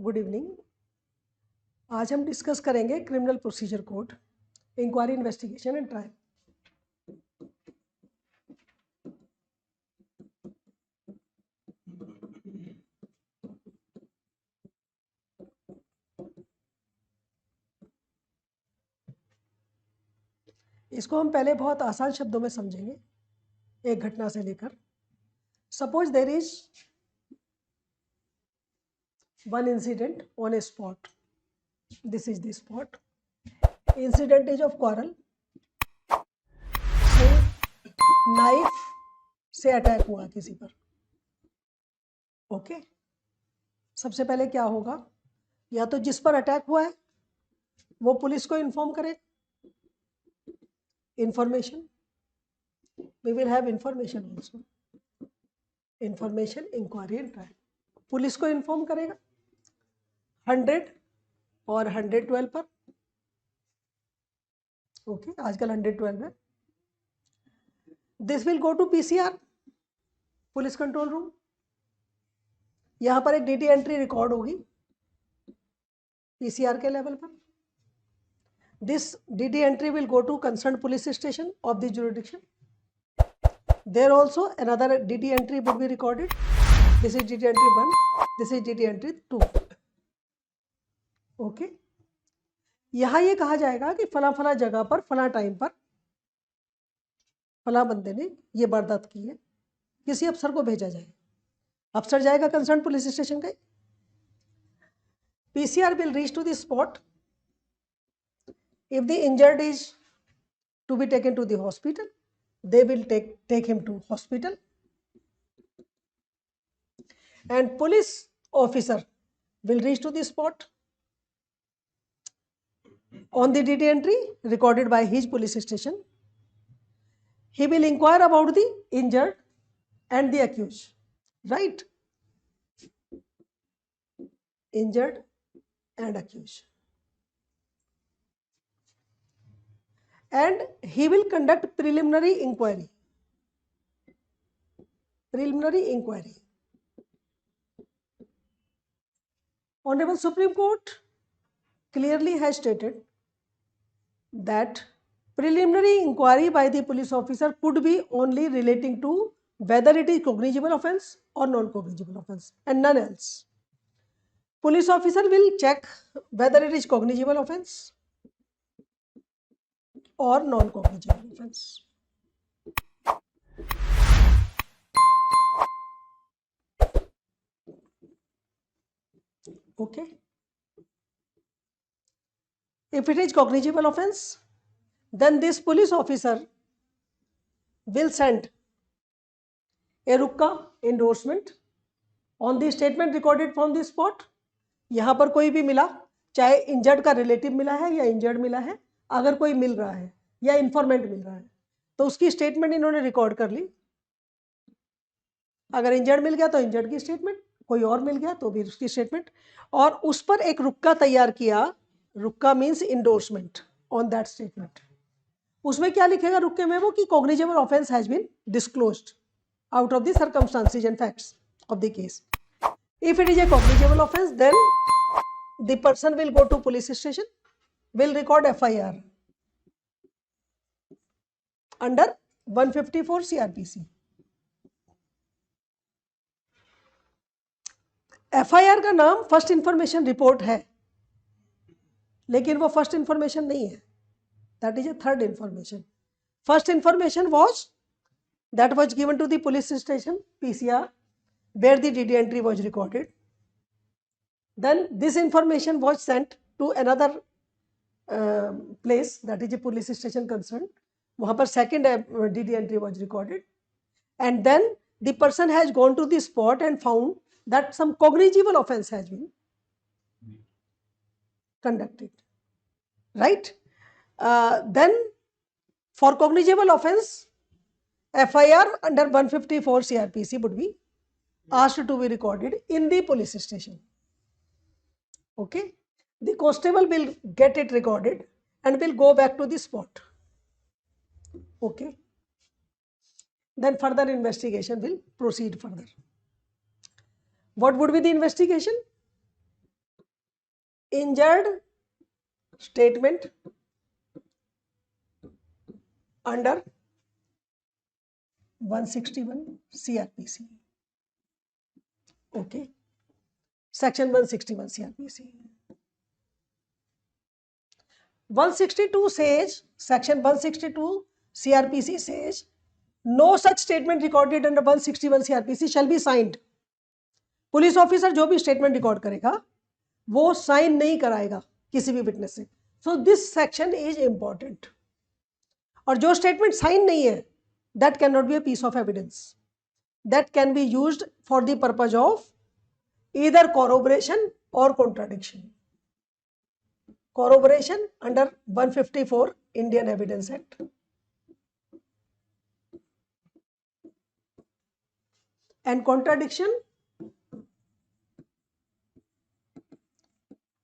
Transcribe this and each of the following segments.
Good evening. आज हम discuss करेंगे criminal procedure code, inquiry, investigation and trial. इसको हम पहले बहुत आसान शब्दों में समझेंगे, एक घटना से लेकर। Suppose there is one incident on A spot, this is the spot. Incident is of quarrel, से नाइफ से अटैक हुआ किसी पर। ओके, सबसे पहले क्या होगा, या तो जिस पर अटैक हुआ है वो पुलिस को इन्फॉर्म करे, information, we will have information also, information, inquiry and trial। Police को इन्फॉर्म करेगा 100 और 112 पर। ओके, आजकल 112 है। This will go to PCR, police control room. यहां पर एक डीडी एंट्री रिकॉर्ड होगी पीसीआर के लेवल पर। This DD entry will go to concerned police station of the jurisdiction. There also another DD entry would be recorded. This is DD entry 1, this is DD entry 2. Okay. यहाँ ये कहा जाएगा कि फला फला जगह पर फला टाइम पर फला बंदे ने ये वारदात की है, किसी अफसर को भेजा जाए। अफसर जाएगा कंसर्न पुलिस स्टेशन का। PCR will reach to the spot. If the injured is to be taken to the hospital, they will take him to hospital, and police officer will reach to the spot on the DD entry recorded by his police station. He will inquire about the injured and the accused, right? Injured and accused. And he will conduct preliminary inquiry. Preliminary inquiry. Honorable Supreme Court clearly has stated that preliminary inquiry by the police officer could be only relating to whether it is cognizable offence or non-cognizable offence and none else. Police officer will check whether it is cognizable offence or non-cognizable offence. Okay. If it is cognizable offence, then this police officer will send a Rukka endorsement on the statement recorded from the spot. यहाँ पर कोई भी मिला, चाहे injured का relative मिला है या इंजर्ड मिला है, अगर कोई मिल रहा है या इंफॉर्मेंट मिल रहा है तो उसकी स्टेटमेंट इन्होंने रिकॉर्ड कर ली। अगर इंजर्ड मिल गया तो इंजर्ड की स्टेटमेंट, कोई और मिल गया तो भी उसकी स्टेटमेंट, और उस पर एक रुक्का तैयार किया। रुक्का means endorsement on that statement. उसमें क्या लिखेगा रुक्के में वो कि cognizable offence has been disclosed out of the circumstances and facts of the case. If it is a cognizable offence, then the person will go to police station, will record FIR under 154 CRPC. FIR का नाम first information report है, लेकिन वो first information नहीं है, that is a third information. First information that was given to the police station PCR where the DD entry was recorded. Then this information was sent to another place, that is a police station concerned. वहाँ पर second DD entry was recorded, and then the person has gone to the spot and found that some cognizable offence has been conducted, right? Then for cognizable offence, FIR under 154 CRPC would be asked to be recorded in the police station. Okay, the constable will get it recorded and will go back to the spot. Okay, then further investigation will proceed further. What would be the investigation? Injured statement under 161 CRPC. Okay, section 161 CRPC. 162 says, section 162 CRPC says, no such statement recorded under 161 CRPC shall be signed. Police officer जो भी statement record करेगा वो sign नहीं कराएगा किसी भी witness से. So this section is important. और जो स्टेटमेंट साइन नहीं है, that can not be a piece of evidence. That can be used for the purpose of either corroboration or contradiction. Corroboration under 154 Indian Evidence Act. And contradiction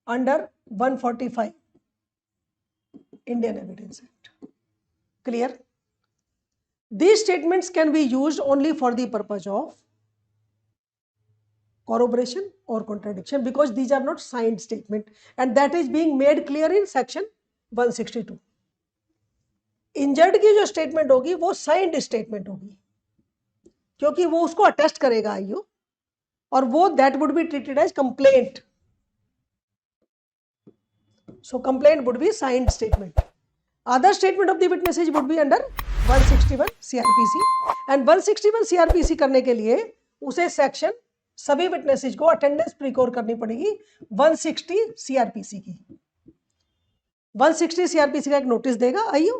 under 145 Indian Evidence Act. Clear? These statements can be used only for the purpose of corroboration or contradiction because these are not signed statement, and that is being made clear in section 162. Injured की जो statement होगी वो signed statement होगी क्योंकि वो उसको attest करेगा IO, और वो that would be treated as complaint. So complaint would be signed statement. Other statement of the witnesses would be under 161 CRPC, and 161 CRPC करने के लिए उसे सेक्शन सभी विटनेसेस को अटेंडेंस प्रिकोर करनी पड़ेगी 160 CRPC की. 160 CRPC का एक नोटिस देगा आईओ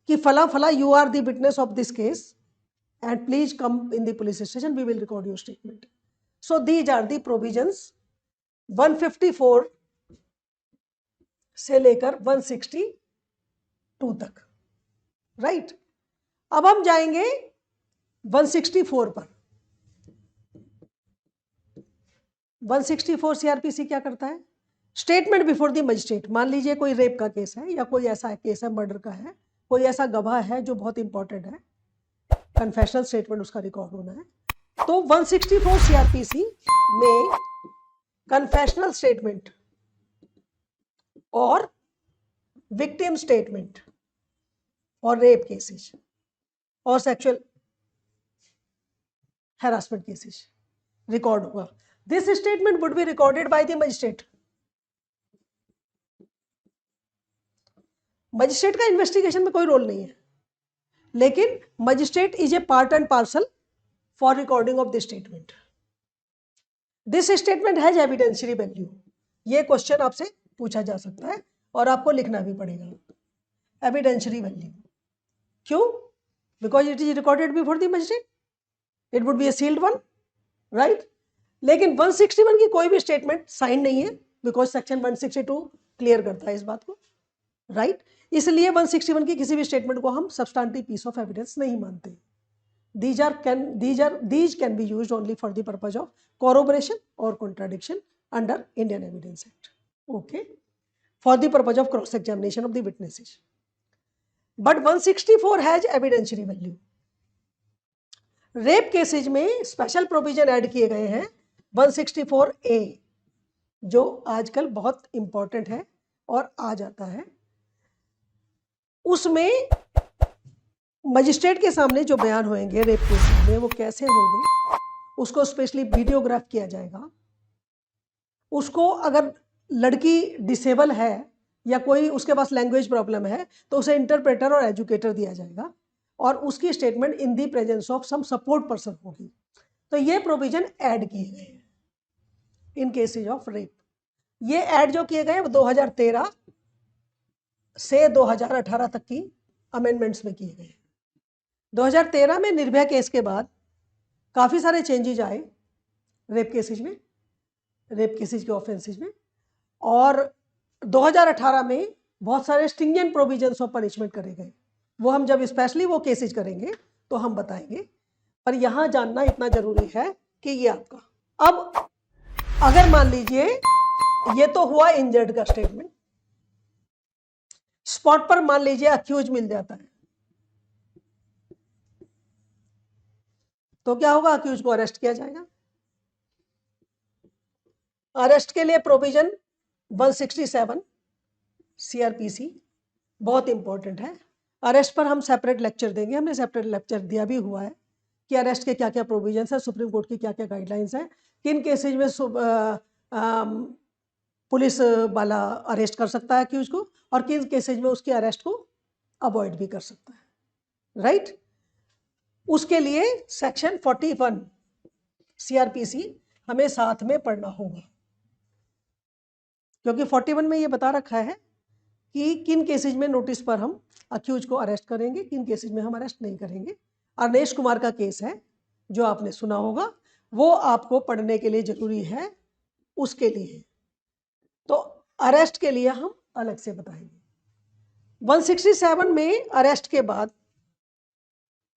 कि फला फला you are the witness of this case and please come in the police station, we will record your statement. So these are the provisions 154 से लेकर 162 तक. राइट. अब हम जाएंगे 164 पर. 164 CRPC क्या करता है? Statement before the magistrate. मान लीजिए कोई रेप का केस है या कोई ऐसा केस है मर्डर का है, कोई ऐसा गवाह है जो बहुत इंपॉर्टेंट है, कन्फेशनल स्टेटमेंट उसका रिकॉर्ड होना है. तो 164 CRPC में कन्फेशनल स्टेटमेंट और विक्टिम स्टेटमेंट और रेप केसेस और सेक्सुअल हैरासमेंट केसेस रिकॉर्ड होगा. This statement would be recorded by the magistrate. Magistrate का इन्वेस्टिगेशन में कोई रोल नहीं है, लेकिन magistrate is a part and parcel for recording of this statement. This statement has evidentiary value. ये question आपसे पूछा जा सकता है और आपको लिखना भी पड़ेगा. एविडेंशियरी वैल्यू क्यों? Because it is recorded before the magistrate, it would be a sealed one. Right. लेकिन 161 की कोई भी स्टेटमेंट साइन नहीं है बिकॉज सेक्शन 162 क्लियर करता है इस बात को. राइट. इसलिए 161 की किसी भी स्टेटमेंट को हम सब्सटेंटिव पीस ऑफ एविडेंस नहीं मानते. These can be used only for the purpose of corroboration or contradiction under Indian Evidence Act. Okay, for the purpose of cross examination of the witnesses. But 164 has evidentiary value. Rape cases में special provision add किए गए हैं 164A, जो आजकल बहुत important है और आ जाता है. उसमें मजिस्ट्रेट के सामने जो बयान होंगे रेप केस में वो कैसे होंगे, उसको स्पेशली वीडियोग्राफ किया जाएगा. उसको अगर लड़की डिसेबल है या कोई उसके पास लैंग्वेज प्रॉब्लम है तो उसे इंटरप्रेटर और एजुकेटर दिया जाएगा और उसकी statement in the presence of some support person होगी. तो ये प्रोविजन ऐड किए गए हैं इन केसेज ऑफ रेप. ये ऐड जो किए गए हैं वो 2013 से 2018 तक की अमेंडमेंट्स में किए गए हैं. 2013 में निर्भया केस के बाद काफ़ी सारे चेंजेज आए रेप केसेज में, रेप केसेज के ऑफेंसेज में, और 2018 में बहुत सारे स्ट्रिंजेंट प्रोविजंस ऑफ पनिशमेंट करे गए. वो हम जब स्पेशली वो केसेज करेंगे तो हम बताएंगे, पर यहाँ जानना इतना जरूरी है कि ये आपका. अब अगर मान लीजिए ये तो हुआ इंजर्ड का स्टेटमेंट, स्पॉट पर मान लीजिए अक्यूज मिल जाता है तो क्या होगा? अक्यूज को अरेस्ट किया जाएगा. अरेस्ट के लिए प्रोविजन 167 CRPC बहुत इंपॉर्टेंट है। अरेस्ट पर हम सेपरेट लेक्चर देंगे, हमने सेपरेट लेक्चर दिया भी हुआ है कि अरेस्ट के क्या क्या प्रोविजंस है, सुप्रीम कोर्ट की क्या क्या गाइडलाइंस है, किन केसेज में पुलिस वाला अरेस्ट कर सकता है अक्यूज को और किन केसेज में उसकी अरेस्ट को अवॉइड भी कर सकता है, राइट। उसके लिए सेक्शन 41 CRPC हमें साथ में पढ़ना होगा, क्योंकि 41 में ये बता रखा है कि किन केसेज में नोटिस पर हम अक्यूज को अरेस्ट करेंगे, किन केसेज में हम अरेस्ट नहीं करेंगे। अरनेश कुमार का केस है जो आपने सुना होगा, वो आपको पढ़ने के लिए जरूरी है। उसके लिए तो अरेस्ट के लिए हम अलग से बताएंगे। 167 में अरेस्ट के बाद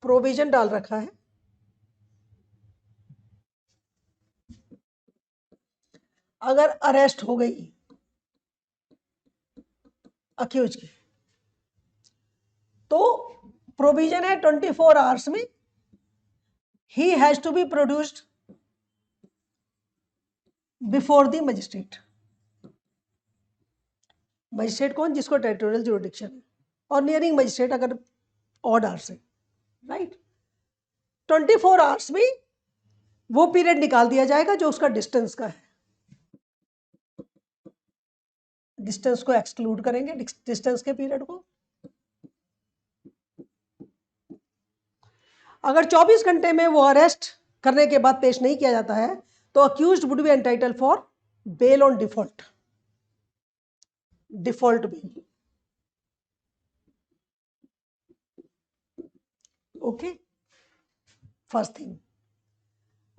प्रोविजन डाल रखा है, अगर अरेस्ट हो गई अक्यूज की तो प्रोविजन है 24 आवर्स में ही has to be produced before the magistrate. Magistrate कौन? जिसको टेरिटोरियल ज्यूरिडिक्शन है, और नियरिंग मजिस्ट्रेट अगर ऑड आवर्स है, राइट। 24 आवर्स में वो पीरियड निकाल दिया जाएगा जो उसका डिस्टेंस का है। डिस्टेंस को एक्सक्लूड करेंगे, डिस्टेंस के पीरियड को। अगर 24 घंटे में वो अरेस्ट करने के बाद पेश नहीं किया जाता है तो accused would be entitle for bail on default, default bail. Okay, first thing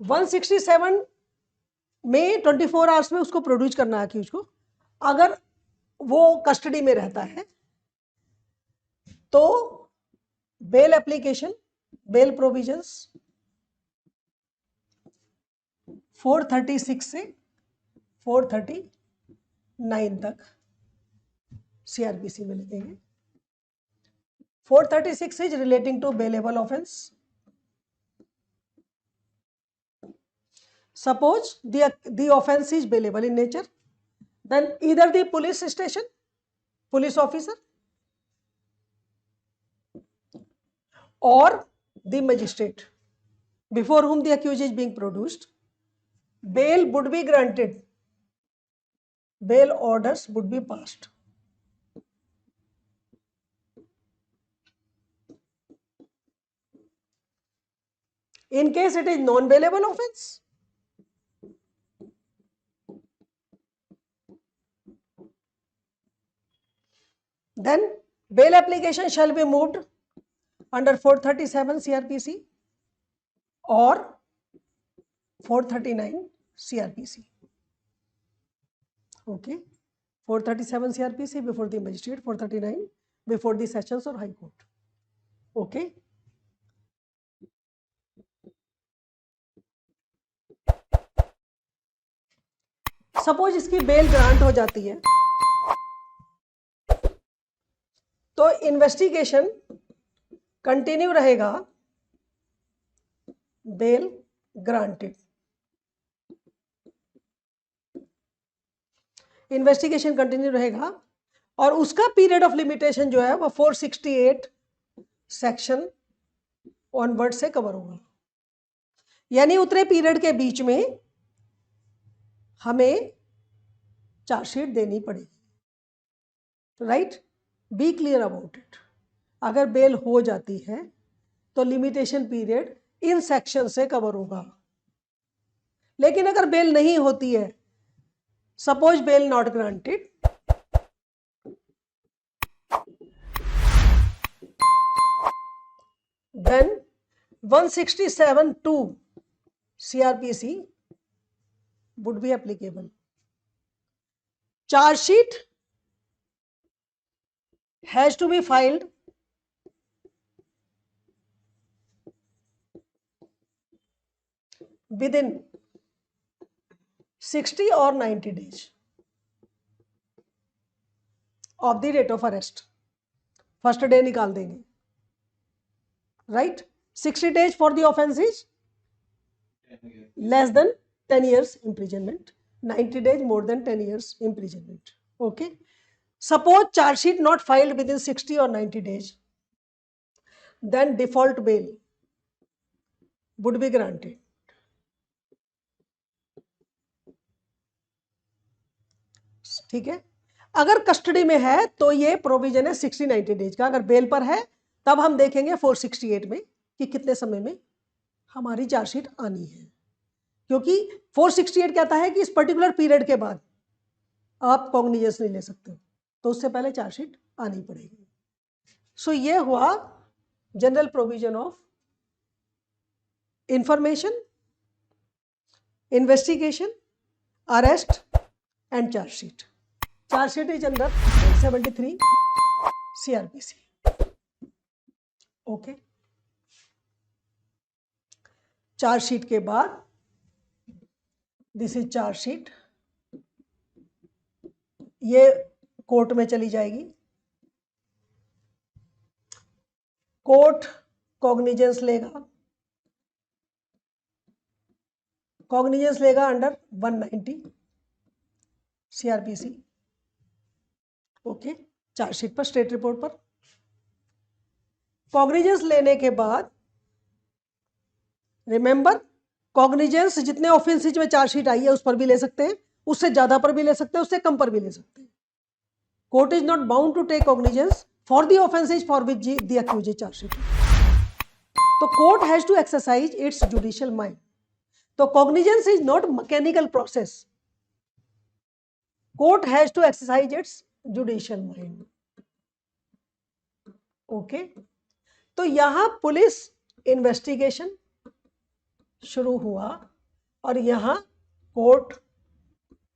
167 में 24 आवर्स में उसको प्रोड्यूस करना है अक्यूज को। अगर वो कस्टडी में रहता है तो बेल एप्लीकेशन, बेल प्रोविजंस 436 से 439 तक CRPC में लगेंगे। 436 is relating to bailable offense. Suppose the offense is bailable in nature, then either the police station, police officer, or the magistrate before whom the accused is being produced, bail would be granted, bail orders would be passed. In case it is non-bailable offense, then bail application shall be moved under 437 CRPC or 439 CRPC. Okay, 437 CRPC before the magistrate, 439 before the sessions or high court. Okay. Suppose इसकी bell grant हो जाती है तो investigation continue रहेगा, bell granted. Investigation continue रहेगा और उसका period of limitation जो है वो 468 सेक्शन ऑनवर्ड से कवर होगा। यानी उतने पीरियड के बीच में हमें चार्जशीट देनी पड़ेगी, right. Be clear about it. अगर बेल हो जाती है तो लिमिटेशन पीरियड इन सेक्शन से कवर होगा, लेकिन अगर बेल नहीं होती है, suppose bail not granted, then 167(2) CRPC would be applicable. Charge sheet has to be filed within 60 or 90 days of the date of arrest. First day निकाल देंगे, right. 60 days for the offense is less than 10 years imprisonment, 90 days, more than 10 years imprisonment. Okay. Suppose charge sheet not filed within 60 or 90 days, then default bail would be granted. ठीक है, अगर custody में है तो ये provision है 60-90 days का, अगर बेल पर है तब हम देखेंगे 468 में कि कितने समय में हमारी चार्जशीट आनी है, क्योंकि 468 कहता है कि इस पर्टिकुलर पीरियड के बाद आप कॉग्निजेंस नहीं ले सकते, तो उससे पहले चार्जशीट आनी पड़ेगी. सो ये हुआ general provision of information, investigation, arrest and charge sheet. Charge sheet is under 73 CRPC. Okay. Charge sheet के बाद दिस इज चार्ज शीट, ये कोर्ट में चली जाएगी. कोर्ट कॉग्निजेंस लेगा, कॉग्निजेंस लेगा अंडर 190 CRPC. ओके, चार्जशीट पर, स्टेट रिपोर्ट पर. कॉग्निजेंस लेने के बाद रिमेंबर, कॉग्निजेंस जितने ऑफेंसेज में चार्जशीट आई है उस पर भी ले सकते हैं, उससे ज्यादा पर भी ले सकते हैं, उससे कम पर भी ले सकते हैं. Court is not bound to take cognizance for the offences for which the accused is chargesheet. तो court has to exercise its judicial mind. तो cognizance is not mechanical process. Court has to exercise its judicial mind. Okay. तो यहां police investigation शुरू हुआ और यहां court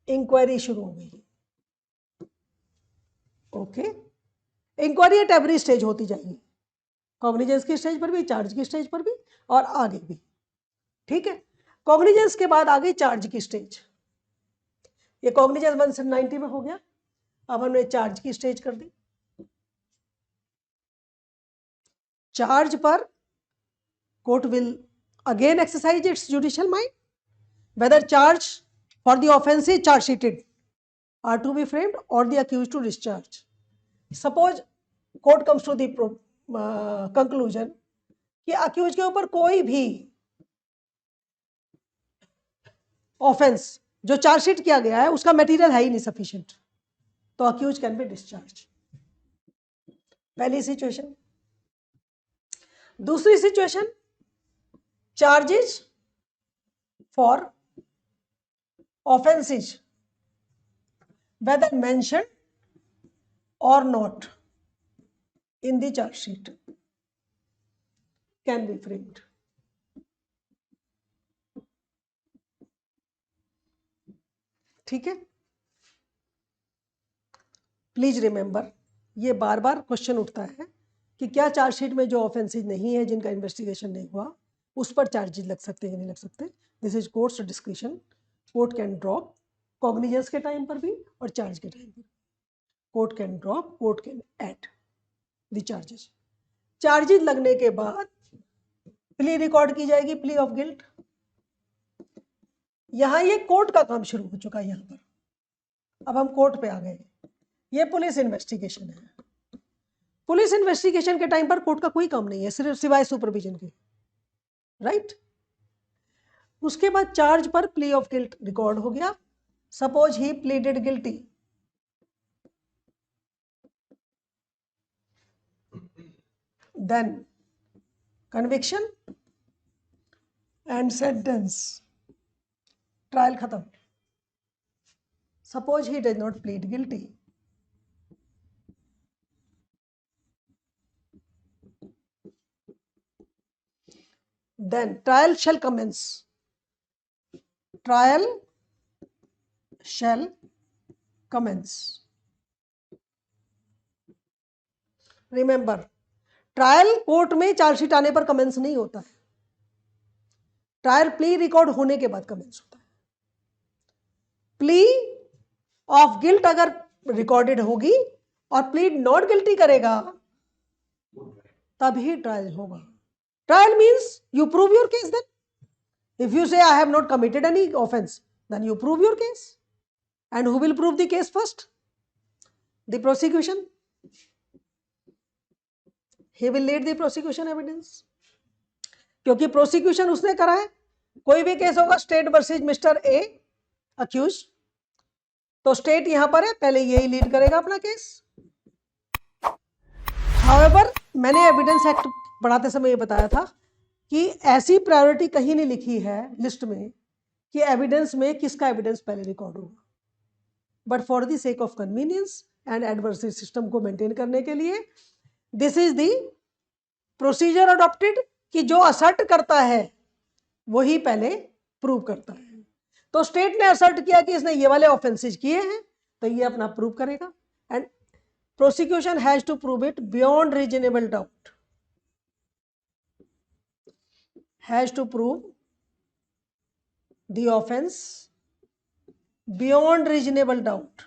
inquiry शुरू हो गई. Okay, inquiry at every stage होती जाएगी, कॉग्निजेंस की स्टेज पर भी, चार्ज की स्टेज पर भी और आगे भी. ठीक है, कॉग्निजेंस के बाद आ गई चार्ज की स्टेज. ये कॉग्निजेंस 190 में हो गया, अब हमने चार्ज की स्टेज कर दी. चार्ज पर court will again exercise its judicial mind whether charge for the offenses charge sheeted are to be framed or the accused to discharge. Suppose court comes to the conclusion कि accused के ऊपर कोई भी offense जो chargesheet किया गया है उसका मटेरियल है ही नहीं सफिशिएंट, तो अक्यूज कैन बी डिस्चार्ज. पहली सिचुएशन. दूसरी situation, charges for offences whether mention और not in the chargesheet can be framed. ठीक है, प्लीज रिमेंबर, ये बार बार क्वेश्चन उठता है कि क्या चार्जशीट में जो ऑफेंसेज नहीं है, जिनका इन्वेस्टिगेशन नहीं हुआ, उस पर चार्जेस लग सकते हैं कि नहीं लग सकते. This is courts discretion. Court can drop cognizance के टाइम पर भी और चार्ज के टाइम पर. Court can drop, court can add the charges. Charges लगने के बाद प्ली रिकॉर्ड की जाएगी, प्ली ऑफ गिल्ट. यहां ये कोर्ट का काम शुरू हो चुका है. यहां पर अब हम कोर्ट पे आ गए. ये पुलिस इन्वेस्टिगेशन है. पुलिस इन्वेस्टिगेशन के टाइम पर कोर्ट का कोई काम नहीं है, सिर्फ सिवाय सुपरविजन के. राइट. उसके बाद चार्ज पर प्ली ऑफ गिल्ट रिकॉर्ड हो गया. Suppose he pleaded guilty. Then conviction and sentence. Trial खत्म. Suppose he does not plead guilty. Then trial shall commence. Trial shall commence. Remember, trial court में chargesheet आने पर commence नहीं होता है. Trial plea record होने के बाद कमेंस होता है. प्ली ऑफ गिल्ट अगर रिकॉर्डेड होगी और प्लीड नॉट गिल्टी करेगा तभी ट्रायल होगा. Trial means you prove your case. Then if you say I have not committed any offence, then you prove your case. And who will prove the case first? The prosecution. He will lead the prosecution evidence. क्योंकि prosecution उसने करा है. कोई भी case होगा state versus mister A accuse, तो state यहां पर है, पहले यही लीड करेगा अपना केस. हाउएवर मैंने एविडेंस एक्ट पढ़ाते समय ये बताया था कि ऐसी प्रायोरिटी कहीं नहीं लिखी है लिस्ट में कि एविडेंस में किसका एविडेंस पहले रिकॉर्ड होगा. But for the sake of convenience and adversary system को मेंटेन करने के लिए this is the procedure adopted कि जो असर्ट करता है वही पहले प्रूव करता है. तो स्टेट ने असर्ट किया कि इसने ये वाले ऑफेंसेज किए हैं, तो ये अपना प्रूव करेगा. And prosecution has to prove it beyond reasonable doubt. Has to prove the offence beyond reasonable doubt.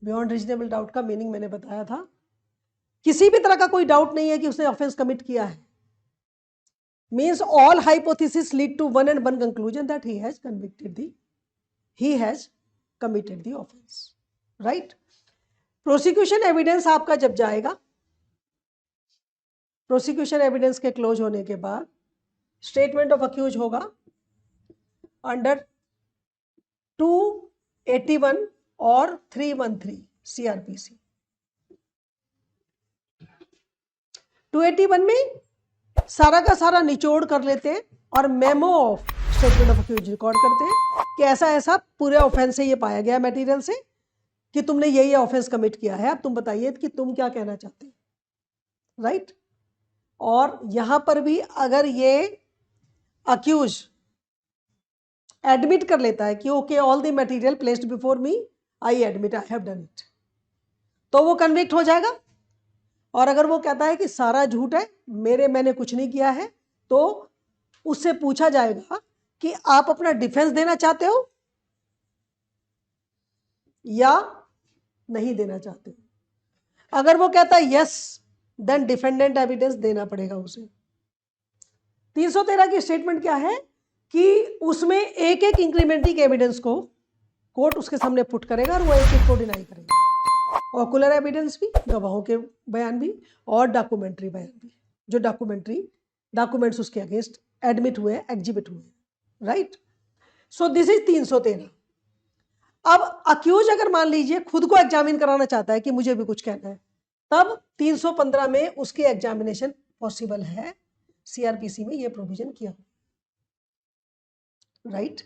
Beyond reasonable doubt का मीनिंग मैंने बताया था, किसी भी तरह का कोई डाउट नहीं है कि उसने ऑफेंस कमिट किया है. Means all hypothesis lead to one and one conclusion that he has committed the offence. Right. Prosecution evidence आपका जब जाएगा, प्रोसिक्यूशन एविडेंस के क्लोज होने के बाद स्टेटमेंट ऑफ अक्यूज होगा अंडर 281 और 313 CRPC. 281 में सारा का सारा निचोड़ कर लेते हैं और memo of statement of accuse record करते हैं कि ऐसा ऐसा पूरे ऑफेंस से ये पाया गया मटेरियल से कि तुमने ये ऑफेंस कमिट किया है, अब तुम बताइए कि तुम क्या कहना चाहते हैं. राइट. और यहां पर भी अगर ये अक्यूज एडमिट कर लेता है कि okay all the material placed before me I admit I have done it, तो वो कन्विक्ट हो जाएगा. और अगर वो कहता है कि सारा झूठ है, मैंने कुछ नहीं किया है, तो उससे पूछा जाएगा कि आप अपना डिफेंस देना चाहते हो या नहीं देना चाहते हो. अगर वो कहता है यस, देन डिफेंडेंट एविडेंस देना पड़ेगा उसे. 313 की स्टेटमेंट क्या है कि उसमें एक एक इंक्रीमेंटिंग एविडेंस को कोर्ट उसके सामने पुट करेगा और वो एक एक को डिनाई करेगा. ऑकुलर एविडेंस भी, गवाहों के बयान भी, और डॉक्यूमेंट्री बयान भी, जो डॉक्यूमेंट्स उसके अगेंस्ट एडमिट हुए, एग्जिबिट हुए. राइट. So this is 313. अब अक्यूज अगर मान लीजिए खुद को एग्जामिन कराना चाहता है कि मुझे भी कुछ कहना है, तब 315 में उसकी एग्जामिनेशन पॉसिबल है. CRPC में ये प्रोविजन किया. राइट.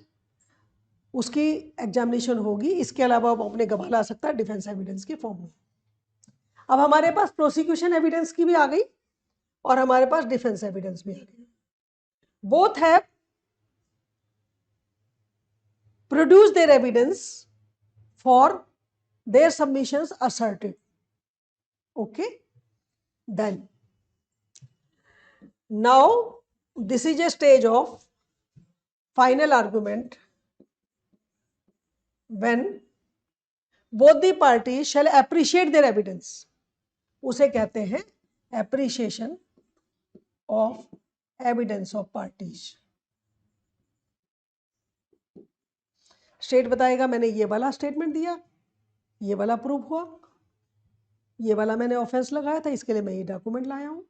उसकी एग्जामिनेशन होगी. इसके अलावा वो अपने गवाह ला सकता है डिफेंस एविडेंस के फॉर्म में. अब हमारे पास प्रोसिक्यूशन एविडेंस की भी आ गई और हमारे पास डिफेंस एविडेंस भी आ गई. Both have produce their evidence for their submissions asserted. Okay. Then now this is a stage of final argument when both the parties shall appreciate their evidence. उसे कहते हैं appreciation of evidence of parties. State बताएगा मैंने ये वाला statement दिया, ये वाला प्रूव हुआ, ये वाला मैंने ऑफेंस लगाया था, इसके लिए मैं ये डॉक्यूमेंट लाया हूं.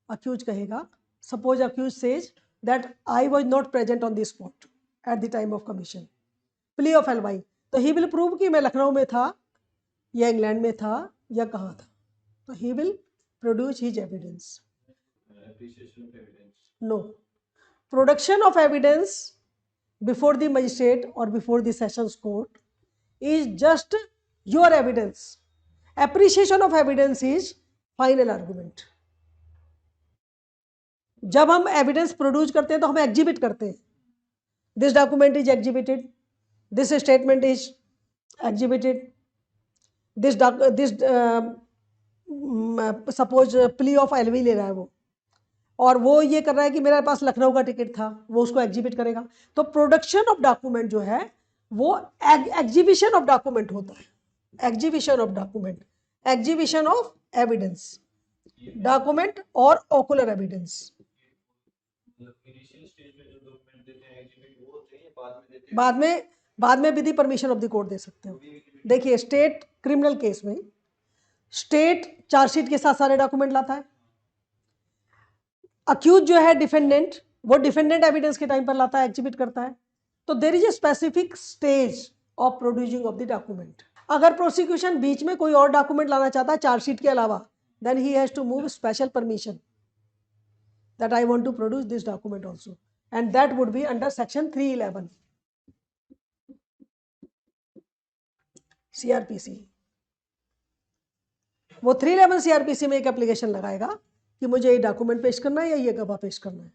अक्यूज कहेगा, suppose accused says that I was not present on the spot at the time of commission, plea of alibi. तो ही विल प्रूव कि मैं लखनऊ में था या इंग्लैंड में था या कहाँ था. तो he will produce his evidence. No. Production of evidence before the magistrate और before the sessions court is just your evidence. Appreciation of evidence is final argument. जब हम एविडेंस प्रोड्यूस करते हैं तो हम एग्जिबिट करते हैं. This document is exhibited, this statement is exhibited, this suppose plea of LV ले रहा है वो, और वो ये कर रहा है कि मेरे पास लखनऊ का टिकट था, वो उसको एग्जिबिट करेगा. तो प्रोडक्शन ऑफ डॉक्यूमेंट जो है वो एग्जीबिशन ऑफ डॉक्यूमेंट होता है. Exhibition of document, exhibition of evidence, document और ओकुलर एविडेंस. बाद में with the permission of the court दे सकते हो। देखिए स्टेट क्रिमिनल केस में स्टेट चार्जशीट के साथ सारे डॉक्यूमेंट लाता है, अक्यूज जो है डिफेंडेंट, वो डिफेंडेंट एविडेंस के टाइम पर लाता है, एग्जिबिट करता है। तो there is a specific stage of producing of the document. अगर प्रोसिक्यूशन बीच में कोई और डॉक्यूमेंट लाना चाहता है चार्जशीट के अलावा, then he has to move special permission that I want to produce this document also, and that would be under section 311 CRPC। वो 311 CRPC में एक एप्लीकेशन लगाएगा कि मुझे ये डॉक्यूमेंट पेश करना है या ये गवाह पेश करना है।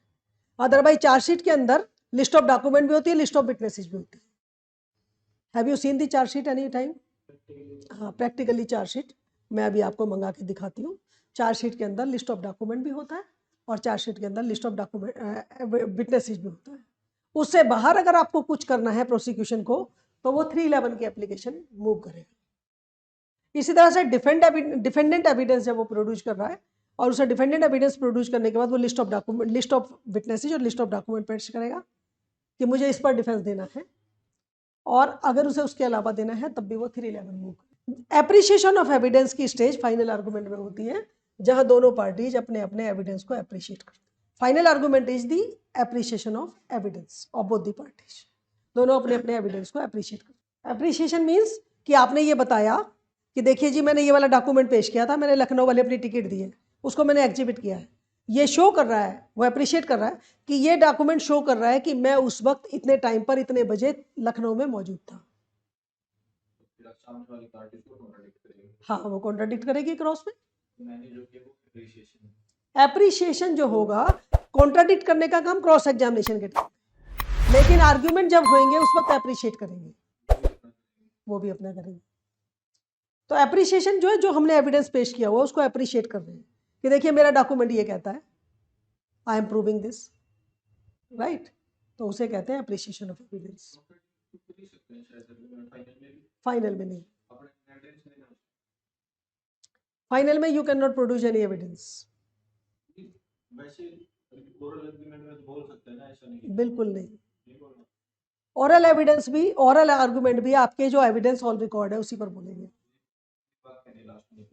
अदरवाइज चार्जशीट के अंदर लिस्ट ऑफ डॉक्यूमेंट भी होती है, लिस्ट ऑफ विटनेसेस भी होती है। Have you seen the chargesheet any time? हाँ, प्रैक्टिकली चार्जशीट मैं अभी आपको मंगा के दिखाती हूँ। चार्जशीट के अंदर लिस्ट ऑफ डॉक्यूमेंट भी होता है और चार्जशीट के अंदर लिस्ट ऑफ डॉक्यूमेंट विटनेसेस भी होता है। उससे बाहर अगर आपको कुछ करना है प्रोसिक्यूशन को, तो वो 311 की एप्लीकेशन मूव करेगा। इसी तरह से डिफेंडेंट एविडेंस जब वो प्रोड्यूस कर रहा है और उसे डिफेंडेंट एविडेंस प्रोड्यूस करने के बाद वो लिस्ट ऑफ विटनेसेस और लिस्ट ऑफ डॉक्यूमेंट पेश करेगा कि मुझे इस पर डिफेंस देना है, और अगर उसे उसके अलावा देना है तब भी वो 311 मूव करेगा। एप्रिशिएशन ऑफ एविडेंस की स्टेज फाइनल आर्गूमेंट में होती है, जहां दोनों पार्टीज अपने अपने एविडेंस को अप्रिशिएट करते हैं। Final argument is the appreciation of evidence of both the parties. दोनों अपने अपने एविडेंस को अप्रिशिएट करते हैं। एप्रिशिएशन मीन्स कि आपने ये बताया कि देखिए जी मैंने ये वाला डॉक्यूमेंट पेश किया था, मैंने लखनऊ वाले अपनी टिकट दी है, उसको मैंने एग्जिबिट किया है, ये शो कर रहा है, वो अप्रिशिएट कर रहा है कि ये डॉक्यूमेंट शो कर रहा है कि मैं उस वक्त इतने टाइम पर इतने बजे लखनऊ में मौजूद था। हाँ, वो कॉन्ट्राडिक्ट करेगी क्रॉस में। एप्रिशिएशन जो होगा कॉन्ट्राडिक्ट करने का काम क्रॉस एग्जामिनेशन के टाइम, लेकिन आर्ग्यूमेंट जब होंगे उस वक्त एप्रिशिएट करेंगे, वो भी अपना करेंगे। तो एप्रिशिएशन जो है, जो हमने एविडेंस पेश किया हुआ उसको एप्रिशिएट कर रहे हैं कि देखिए मेरा डॉक्यूमेंट ये कहता है, I am proving this, right. तो उसे कहते हैं एप्रिशिएशन ऑफ एविडेंस। फाइनल में नहीं, फाइनल में you can not produce any evidence. बिल्कुल नहीं। ओरल एविडेंस भी, ओरल आर्गुमेंट भी आपके जो एविडेंस ऑन रिकॉर्ड है उसी पर बोलेंगे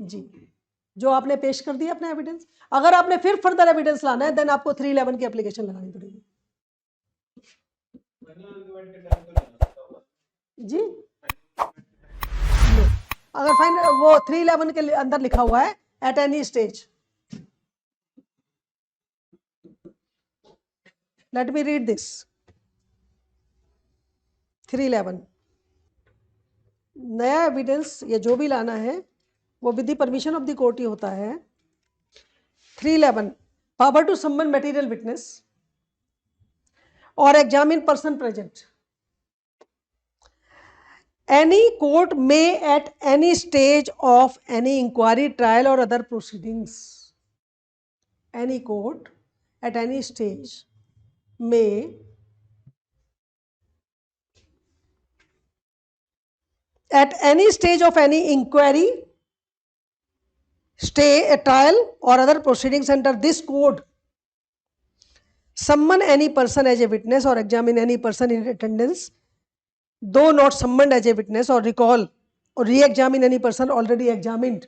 जी, जो आपने पेश कर दिया अपना एविडेंस। अगर आपने फिर फर्दर एविडेंस लाना है देन आपको 311 की एप्लीकेशन लगानी पड़ेगी जी। अगर फाइनल वो 311 के अंदर लिखा हुआ है at any stage, let me read this 311। नया एविडेंस या जो भी लाना है वो with the permission of the court ही होता है। 311 power to summon material witness और examine person present. Any court may at any stage of any inquiry, trial or other proceedings, any court at any stage may at any stage of any inquiry, stay a trial or other proceedings under this code summon any person as a witness or examine any person in attendance, though not summoned as a witness, or recall or re-examine any person already examined,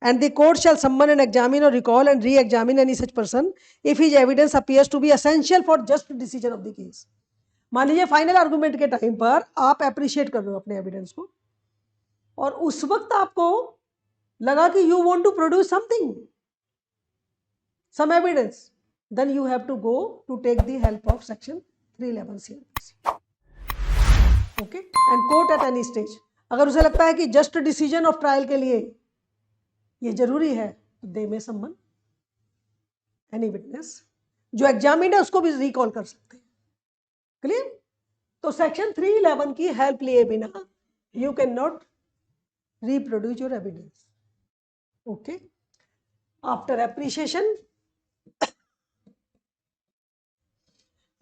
and the court shall summon and examine or recall and re-examine any such person if his evidence appears to be essential for just decision of the case। मान लीजिए final argument के time पर आप appreciate कर रहे हो अपने evidence को और उस वक्त आपको लगा कि you want to produce something, some evidence, then you have to go to take the help of section 311 CRPC। Okay, and court at any stage, अगर उसे लगता है कि जस्ट डिसीजन ऑफ ट्रायल के लिए ये जरूरी है तो दे में समन एनी विटनेस, जो एग्जामिन है उसको भी रिकॉल कर सकते हैं। क्लियर? तो सेक्शन 311 की हेल्प लिए बिना you can not reproduce your evidence. Okay, after appreciation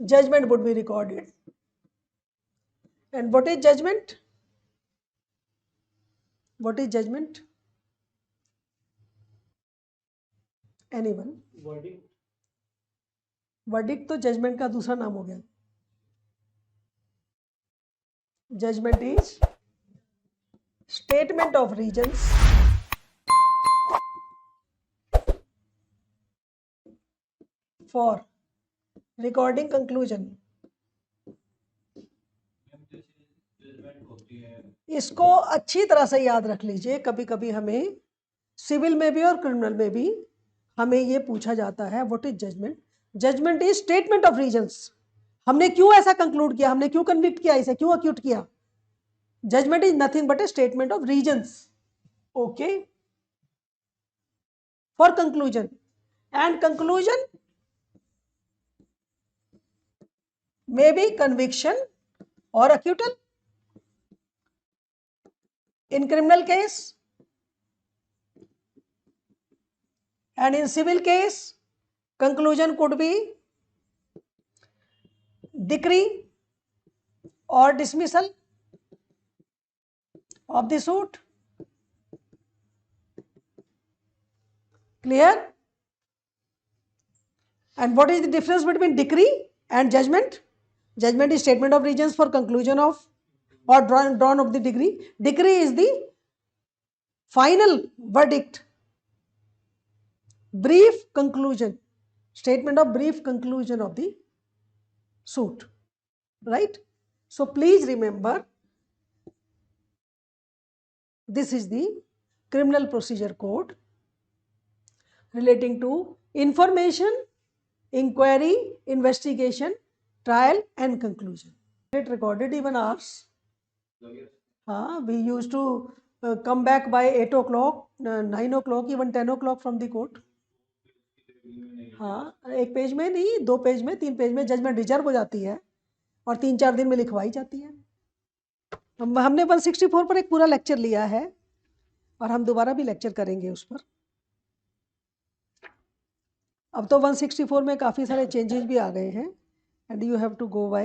judgment would be recorded. And what is judgment? What is judgment? Anyone? Verdict तो जजमेंट का दूसरा नाम हो गया। Judgment is statement of reasons for recording conclusion. इसको अच्छी तरह से याद रख लीजिए, कभी कभी हमें सिविल में भी और क्रिमिनल में भी हमें ये पूछा जाता है, what is judgment? Judgment is statement of reasons. हमने क्यों ऐसा कंक्लूड किया, हमने क्यों कन्विक्ट किया, इसे क्यों अक्यूट किया? Judgment is nothing but a statement of reasons, okay, for conclusion. And conclusion may be conviction or acquittal. In criminal case and in civil case, conclusion could be decree or dismissal of the suit. Clear? And what is the difference between decree and judgment? Judgment is statement of reasons for conclusion of or drawn of the decree. Decree is the final verdict, brief conclusion, statement of brief conclusion of the suit, right? So please remember, this is the criminal procedure code relating to information, inquiry, investigation, trial and conclusion. It recorded even hours. We used to come back by 8 o'clock, 9 o'clock, even 10 o'clock from the court. हाँ, एक page में नहीं, 2 page में, 3 page में judgement reserve हो जाती है और 3-4 दिन में लिखवाई जाती है। हमने 164 पर एक पूरा लेक्चर लिया है और हम दोबारा भी लेक्चर करेंगे उस पर। अब तो 164 में काफ़ी सारे चेंजेस भी आ गए हैं and you have to go by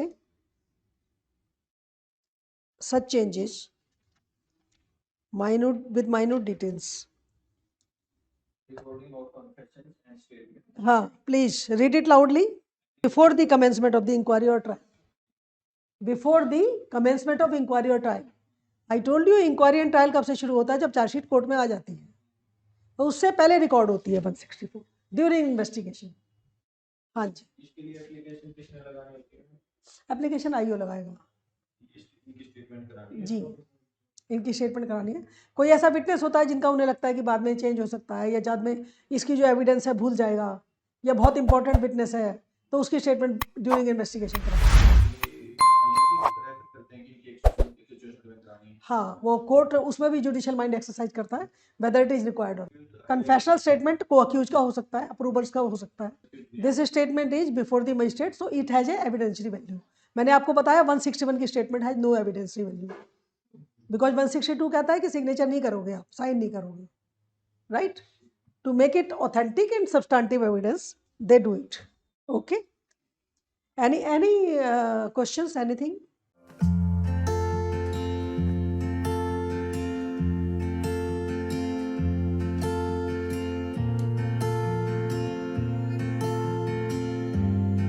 such changes with minute details. हाँ, please read it loudly. Before the commencement of the inquiry or trial. Before the commencement of inquiry or trial. I told you inquiry and trial कब से शुरू होता है? जब chargesheet court में आ जाती है, तो उससे पहले रिकॉर्ड होती है 164 ड्यूरिंग इन्वेस्टिगेशन। हाँ जी, एप्लीकेशन आईओ लगाएगा जी, इनकी स्टेटमेंट करानी है। कोई ऐसा विटनेस होता है जिनका उन्हें लगता है कि बाद में चेंज हो सकता है या बाद में इसकी जो एविडेंस है भूल जाएगा या बहुत इंपॉर्टेंट विटनेस है, तो उसकी स्टेटमेंट ड्यूरिंग इन्वेस्टिगेशन करानी। हाँ, वो कोर्ट उसमें भी जुडिशियल माइंड एक्सरसाइज करता है वेदर इट इज रिक्वायर्ड और कन्फेशनल स्टेटमेंट को अक्यूज का हो सकता है, अप्रूवर्स का हो सकता है। This statement is before the magistrate, so it has a evidentiary value. मैंने आपको बताया 161 की statement has no evidentiary value because 162 कहता है कि सिग्नेचर नहीं करोगे आप, साइन नहीं करोगे, right? To make it authentic and substantive evidence they do it, okay? Any questions, anything?